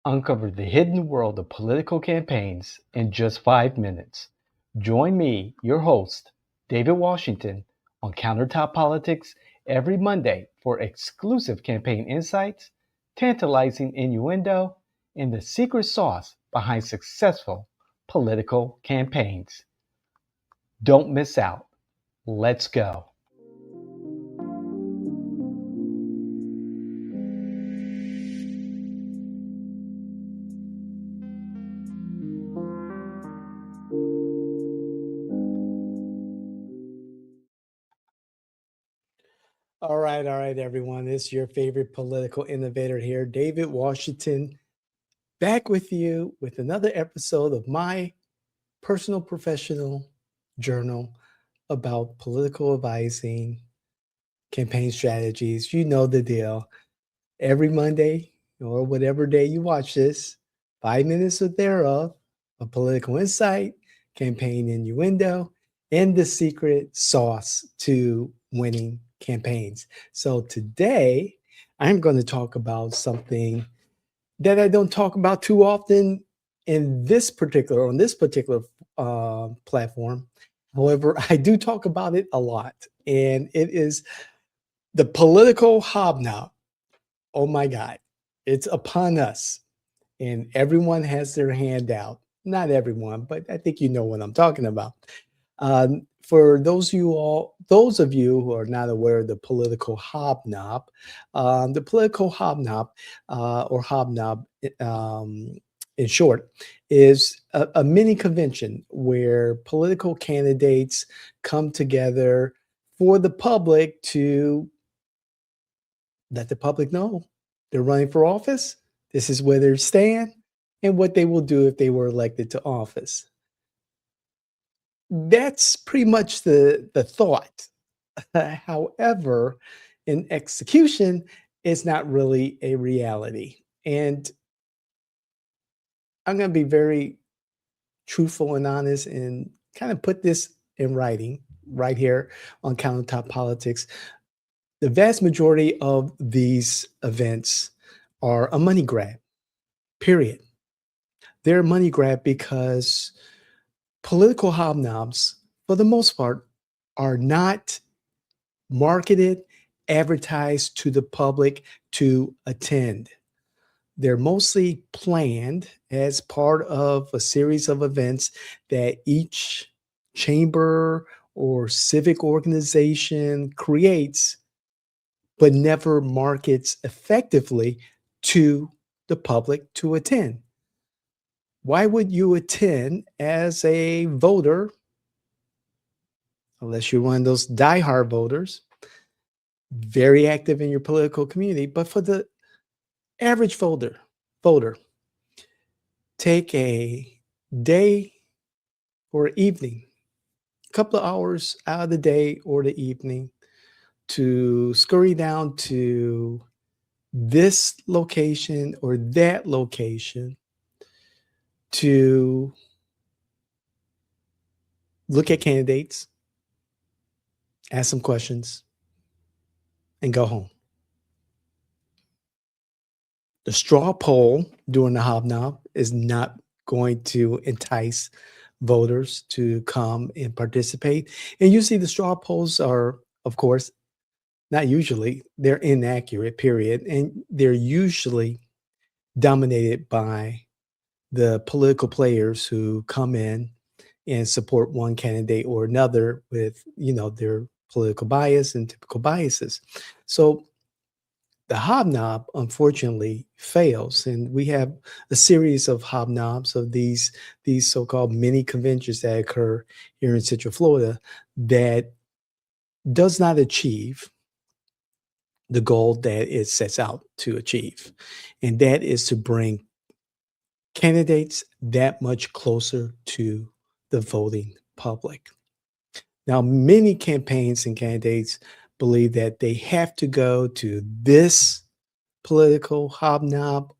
Uncover the hidden world of political campaigns in just 5 minutes. Join me, your host, David Washington, on Countertop Politics every Monday for exclusive campaign insights, tantalizing innuendo, and the secret sauce behind successful political campaigns. Don't miss out. Let's go. All right, everyone. It's your favorite political innovator here, David Washington, back with you with another episode of my personal professional journal about political advising, campaign strategies. You know the deal. Every Monday or whatever day you watch this, 5 minutes or thereof, a political insight, campaign innuendo, and the secret sauce to winning campaigns. So today, I'm going to talk about something that I don't talk about too often on this particular platform. However, I do talk about it a lot, and it is the political hobnob. Oh my God, it's upon us. And everyone has their hand out. Not everyone, but I think you know what I'm talking about. For those of you who are not aware of the political hobnob, or hobnob, in short, is a mini convention where political candidates come together for the public to let the public know they're running for office. This is where they stand and what they will do if they were elected to office. That's pretty much the thought. However, in execution, it's not really a reality. And I'm going to be very truthful and honest and kind of put this in writing right here on Countertop Politics. The vast majority of these events are a money grab, period. They're a money grab because political hobnobs, for the most part, are not marketed, advertised to the public to attend. They're mostly planned as part of a series of events that each chamber or civic organization creates, but never markets effectively to the public to attend. Why would you attend as a voter, unless you're one of those diehard voters, very active in your political community? But for the average voter, take a day or evening, a couple of hours out of the day or the evening to scurry down to this location or that location to look at candidates, ask some questions, and go home. The straw poll during the hobnob is not going to entice voters to come and participate. And usually the straw polls are, of course, not usually, they're inaccurate, period. And they're usually dominated by the political players who come in and support one candidate or another with, their political bias and typical biases. So the hobnob unfortunately fails, and we have a series of hobnobs of these so-called mini conventions that occur here in Central Florida that does not achieve the goal that it sets out to achieve, and that is to bring candidates that much closer to the voting public. Now, many campaigns and candidates believe that they have to go to this political hobnob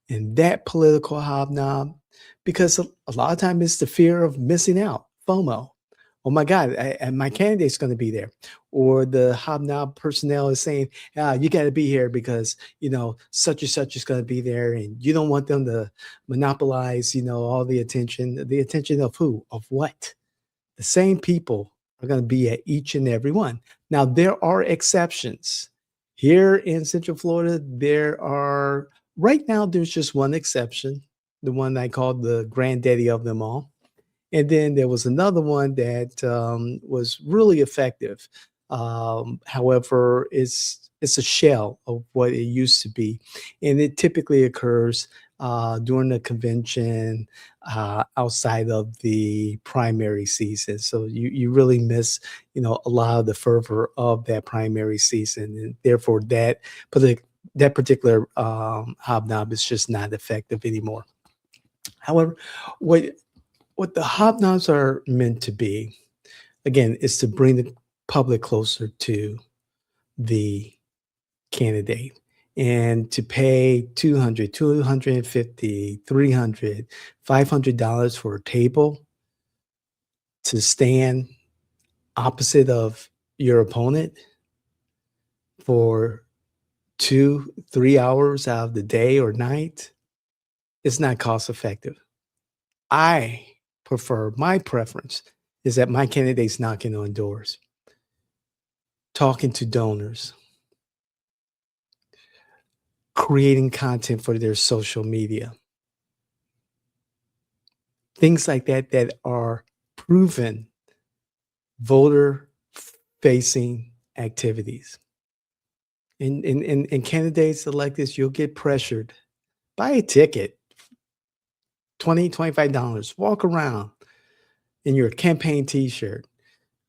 and that political hobnob because a lot of time it's the fear of missing out, FOMO, Oh my God, my candidate's going to be there. Or the hobnob personnel is saying, you got to be here because, such and such is going to be there. And you don't want them to monopolize, all the attention. The attention of who? Of what? The same people are going to be at each and every one. Now, there are exceptions. Here in Central Florida, right now, there's just one exception, the one I call the granddaddy of them all. And then there was another one that was really effective. However, it's a shell of what it used to be, and it typically occurs during the convention outside of the primary season. So you really miss a lot of the fervor of that primary season, and therefore that particular hobnob is just not effective anymore. However, what the hobnobs are meant to be, again, is to bring the public closer to the candidate and to pay $200, $250, $300, $500 for a table to stand opposite of your opponent for 2-3 hours out of the day or night. It's not cost effective. My preference is that my candidates knocking on doors, talking to donors, creating content for their social media, things like that are proven voter facing activities. And candidates like this, you'll get pressured. Buy a ticket, $20, $25, walk around in your campaign t-shirt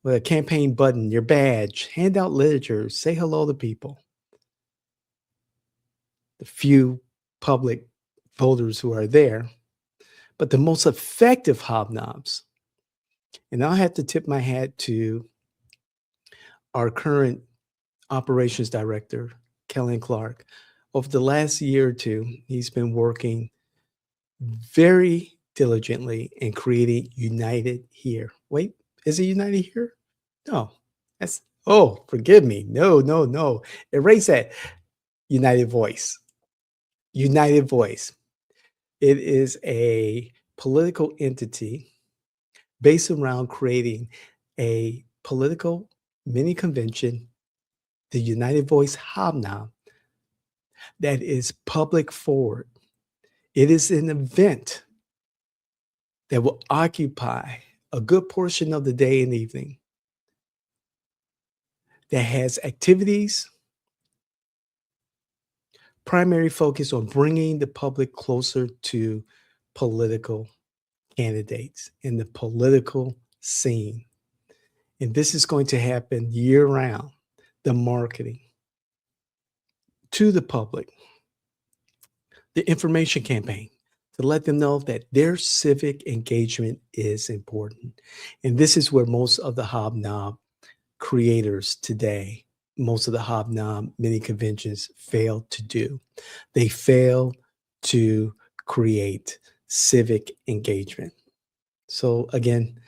with a campaign button, your badge, hand out literature, say hello to people. The few public voters who are there, but the most effective hobnobs, and I'll have to tip my hat to our current operations director, Kellen Clark. Over the last year or two, he's been working very diligently in creating United Here. Wait, is it United Here? No, forgive me. No. Erase that. United Voice. United Voice. It is a political entity based around creating a political mini convention, the United Voice Hobnob, that is public forward. It is an event that will occupy a good portion of the day and evening, that has activities, primary focus on bringing the public closer to political candidates in the political scene. And this is going to happen year round. The marketing to the public, the information campaign to let them know that their civic engagement is important. And this is where most of the hobnob creators today, most of the hobnob mini conventions fail to do. They fail to create civic engagement. So again,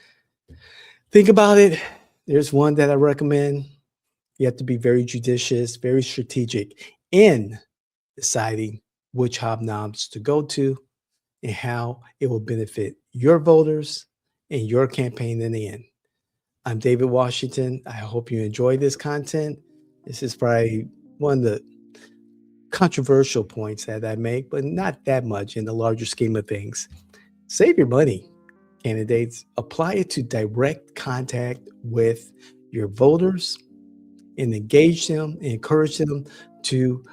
think about it. There's one that I recommend. You have to be very judicious, very strategic in deciding which hobnobs to go to and how it will benefit your voters and your campaign in the end. I'm David Washington. I hope you enjoy this content. This is probably one of the controversial points that I make, but not that much in the larger scheme of things. Save your money, candidates. Apply it to direct contact with your voters and engage them, encourage them to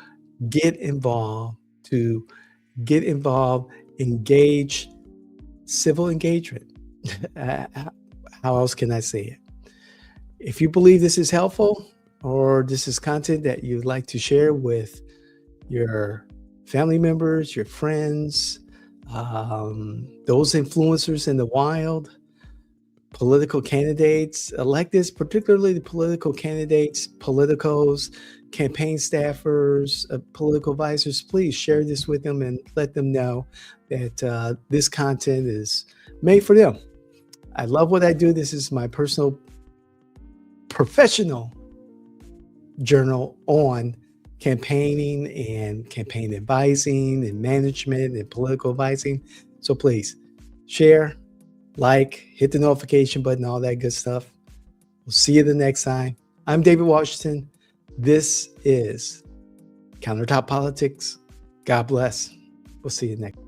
get involved, engage civil engagement. How else can I say it? If you believe this is helpful or this is content that you'd like to share with your family members, your friends, those influencers in the wild, political candidates, electeds, particularly the political candidates, politicos, campaign staffers, political advisors, please share this with them and let them know that this content is made for them. I love what I do. This is my personal, professional journal on campaigning and campaign advising and management and political advising. So please share, like, hit the notification button, all that good stuff. We'll see you the next time. I'm David Washington. This is Countertop Politics. God bless. We'll see you next.